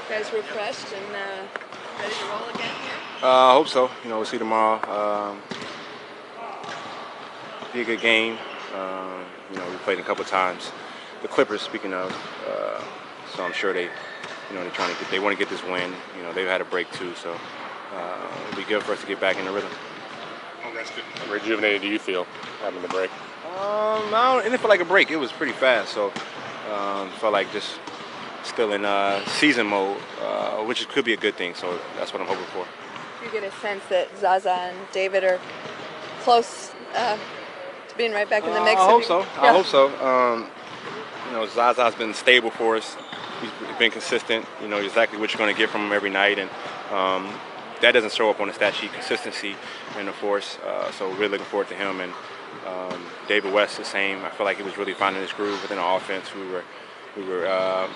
Guys refreshed and ready to roll again here? I hope so. We'll see tomorrow. Be a good game. We played a couple times. The Clippers, speaking of, so I'm sure they want to get this win. They've had a break too, so it'll be good for us to get back in the rhythm. How rested and rejuvenated do you feel having the break? I didn't feel like a break. It was pretty fast, so felt like just still in season mode, which could be a good thing. So that's what I'm hoping for. Do you get a sense that Zaza and David are close to being right back in the mix? I hope so. Yeah. I hope so. Zaza's been stable for us. He's been consistent. You know exactly what you're going to get from him every night, and that doesn't show up on the stat sheet. Consistency and the force. So we're really looking forward to him. And David West the same. I feel like he was really finding his groove within the offense. We were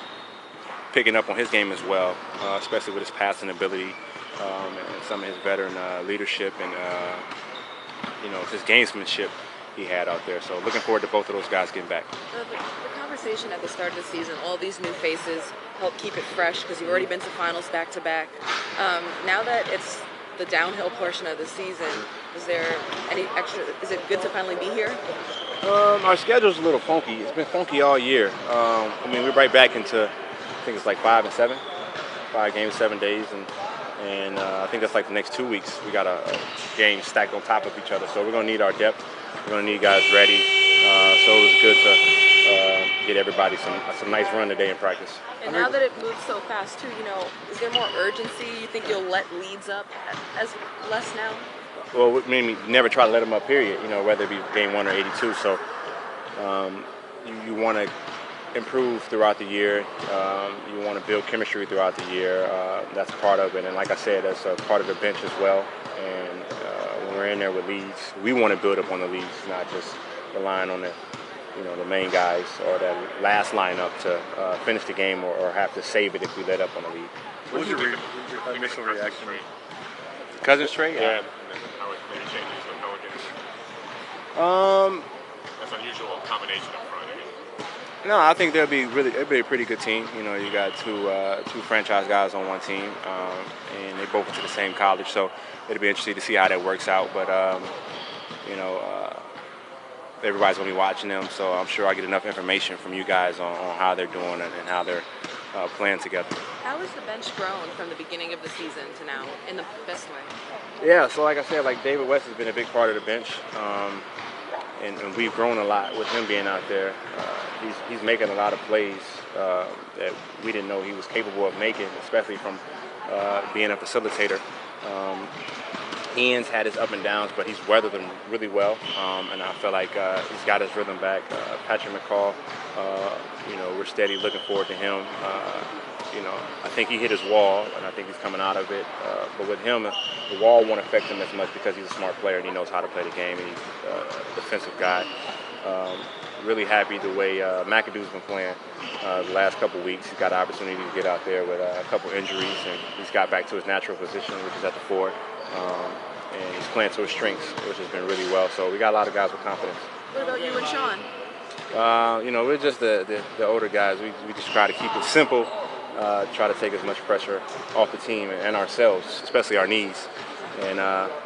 picking up on his game as well, especially with his passing ability and some of his veteran leadership and his gamesmanship he had out there. So looking forward to both of those guys getting back. The conversation at the start of the season, all these new faces help keep it fresh because you've already been to finals back to back. Now that it's the downhill portion of the season, is there any extra? Is it good to finally be here? Our schedule's a little funky. It's been funky all year. We're right back into, I think it's like 5 and 7, 5 games, 7 days, and I think that's like the next 2 weeks. We got a game stacked on top of each other, so we're gonna need our depth. We're gonna need guys ready. So it was good to get everybody some nice run today in practice. And now that it moves so fast too, is there more urgency? You think you'll let leads up as less now? Well, we never try to let them up, period, whether it be game 1 or 82. So you want to improve throughout the year. You want to build chemistry throughout the year. That's part of it. And like I said, that's a part of the bench as well. And when we're in there with leads, we want to build up on the leads, not just relying on the main guys or that last lineup to finish the game or have to save it if we let up on the lead. What was your initial reaction? Cousins trade? Yeah. And then how it maybe changes with Pelicans. That's unusual combination up front. No, I think it'll be a pretty good team. You got two franchise guys on one team, and they both went to the same college, so it'll be interesting to see how that works out. But everybody's gonna be watching them, so I'm sure I'll get enough information from you guys on how they're doing and how they're playing together. How has the bench grown from the beginning of the season to now in the best way? Yeah, so like I said, David West has been a big part of the bench, and we've grown a lot with him being out there. He's making a lot of plays that we didn't know he was capable of making, especially from being a facilitator. Ian's had his up and downs, but he's weathered them really well, and I feel like he's got his rhythm back. Patrick McCall, we're steady looking forward to him. I think he hit his wall, and I think he's coming out of it. But with him, the wall won't affect him as much because he's a smart player and he knows how to play the game, and he's a defensive guy. Really happy the way McAdoo's been playing the last couple weeks. He's got an opportunity to get out there with a couple injuries, and he's got back to his natural position, which is at the 4. And he's playing to his strengths, which has been really well. So we got a lot of guys with confidence. What about you and Sean? We're just the older guys. We just try to keep it simple, try to take as much pressure off the team and ourselves, especially our knees. And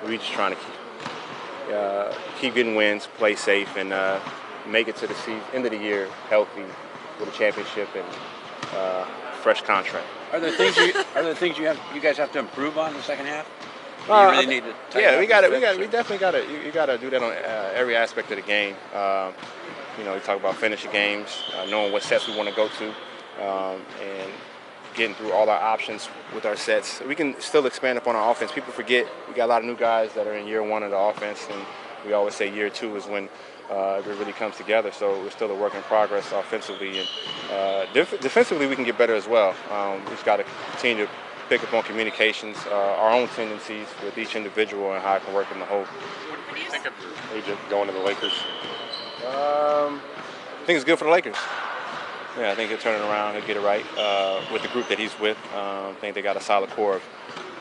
we're just trying to keep getting wins, play safe, and make it to the end of the year healthy with a championship and fresh contract. Are there things you guys have to improve on in the second half? You really need to. Yeah, we definitely got to. You got to do that on every aspect of the game. We talk about finishing games, knowing what sets we want to go to, and getting through all our options with our sets. We can still expand upon our offense. People forget we got a lot of new guys that are in year 1 of the offense, and we always say year 2 is when it really comes together. So we're still a work in progress offensively, and defensively we can get better as well. We just got to continue to pick up on communications, our own tendencies with each individual, and how it can work in the whole. What do you think of your agent going to the Lakers? I think it's good for the Lakers. Yeah, I think he'll turn it around. He'll get it right with the group that he's with. I think they got a solid core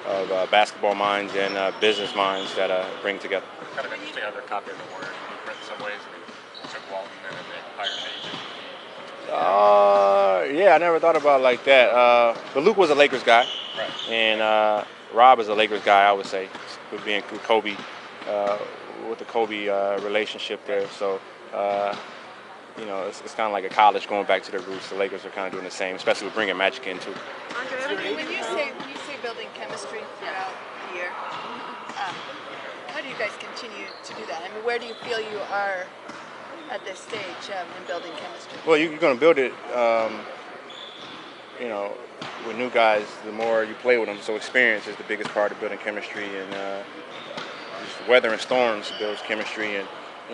of basketball minds and business minds that bring together. Kind of interesting how they're copying the Warriors in some ways. I mean, took Walton and then they hired an agent. Yeah, I never thought about it like that. But Luke was a Lakers guy, Right. and Rob is a Lakers guy. I would say, with being with Kobe, with the Kobe relationship there. So, it's kind of like a college going back to the roots. The Lakers are kind of doing the same, especially with bringing Magic in too. When you say building chemistry throughout the year, how do you guys continue to do that? I mean, where do you feel you are at this stage in building chemistry? Well, you're going to build it, with new guys. The more you play with them, so experience is the biggest part of building chemistry, and just weathering storms builds chemistry, and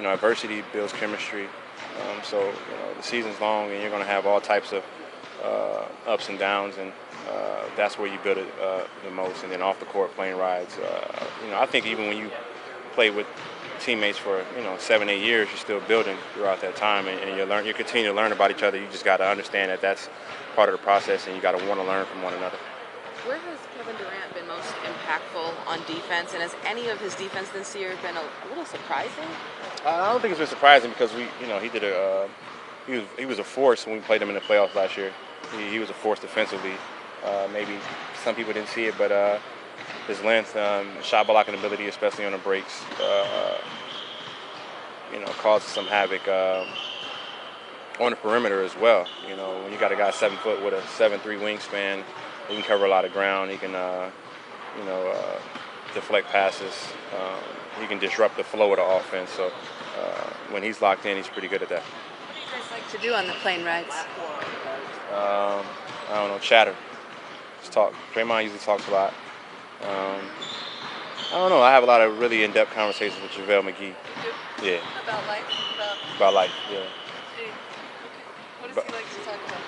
adversity builds chemistry. So the season's long, and you're going to have all types of ups and downs, and that's where you build it the most. And then off the court, plane rides. I think even when you play with teammates for 7-8 years, you're still building throughout that time, and you continue to learn about each other. You just got to understand that that's part of the process, and you got to want to learn from one another. Where has Kevin Durant been most impactful on defense, and has any of his defense this year been a little surprising? I don't think it's been surprising because he was a force when we played him in the playoffs last year. He was a force defensively. Maybe some people didn't see it, but his length, shot blocking ability, especially on the breaks, causes some havoc on the perimeter as well. When you got a guy 7 foot with a 7'3" wingspan, he can cover a lot of ground. He can, deflect passes. He can disrupt the flow of the offense. So when he's locked in, he's pretty good at that. What do you guys like to do on the plane rides? I don't know, chatter. Just talk. Draymond usually talks a lot. I don't know. I have a lot of really in-depth conversations with JaVale McGee. Yeah. About life? About life, yeah. What does he like to talk about?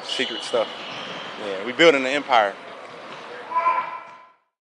Secret stuff. Yeah, we building an empire.